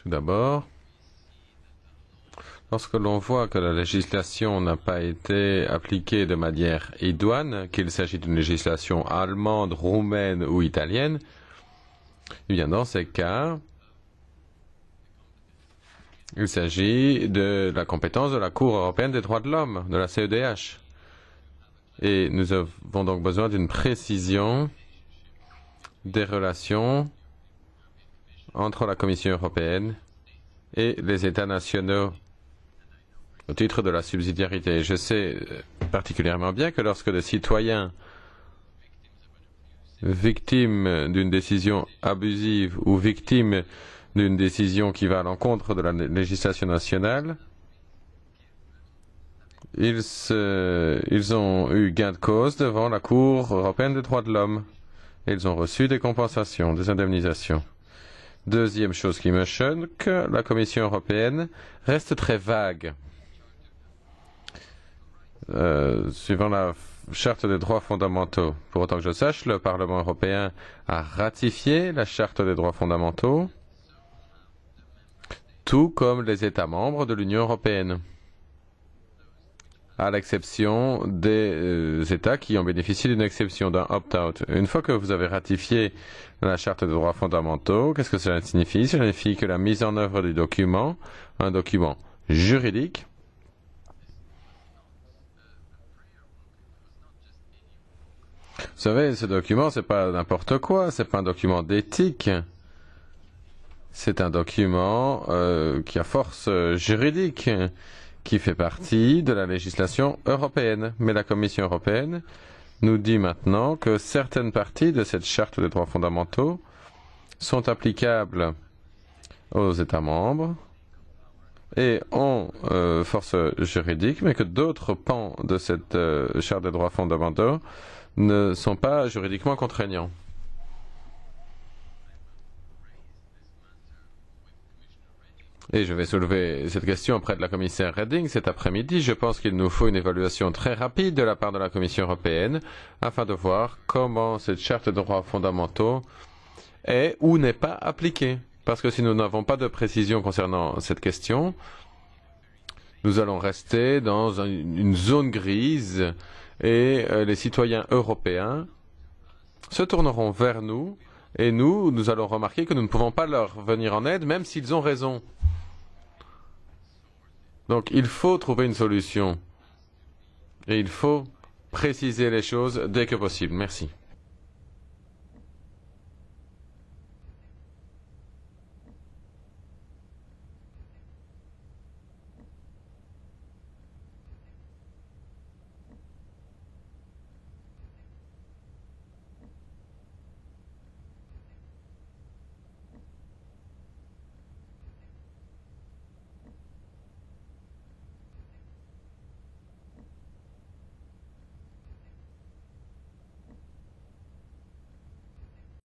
Tout d'abord, lorsque l'on voit que la législation n'a pas été appliquée de manière idoine, qu'il s'agit d'une législation allemande, roumaine ou italienne, eh bien dans ces cas, il s'agit de la compétence de la Cour européenne des droits de l'homme, de la CEDH. Et nous avons donc besoin d'une précision des relations entre la Commission européenne et les États nationaux au titre de la subsidiarité. Je sais particulièrement bien que lorsque des citoyens victimes d'une décision abusive ou victimes d'une décision qui va à l'encontre de la législation nationale, ils ont eu gain de cause devant la Cour européenne des droits de l'homme. Ils ont reçu des compensations, des indemnisations. Deuxième chose qui me choque, la Commission européenne reste très vague. Suivant la Charte des droits fondamentaux. Pour autant que je sache, le Parlement européen a ratifié la Charte des droits fondamentaux, tout comme les États membres de l'Union européenne, à l'exception des États qui ont bénéficié d'une exception, d'un opt-out. Une fois que vous avez ratifié la Charte des droits fondamentaux, qu'est-ce que cela signifie? Cela signifie que la mise en œuvre du document, un document juridique, vous savez, ce document, c'est pas n'importe quoi, c'est pas un document d'éthique. C'est un document qui a force juridique, qui fait partie de la législation européenne. Mais la Commission européenne nous dit maintenant que certaines parties de cette charte des droits fondamentaux sont applicables aux États membres et ont force juridique, mais que d'autres pans de cette charte des droits fondamentaux ne sont pas juridiquement contraignants. Et je vais soulever cette question auprès de la commissaire Reding cet après-midi. Je pense qu'il nous faut une évaluation très rapide de la part de la Commission européenne afin de voir comment cette charte de droits fondamentaux est ou n'est pas appliquée. Parce que si nous n'avons pas de précision concernant cette question, nous allons rester dans une zone grise et les citoyens européens se tourneront vers nous et nous allons remarquer que nous ne pouvons pas leur venir en aide même s'ils ont raison. Donc il faut trouver une solution et il faut préciser les choses dès que possible. Merci.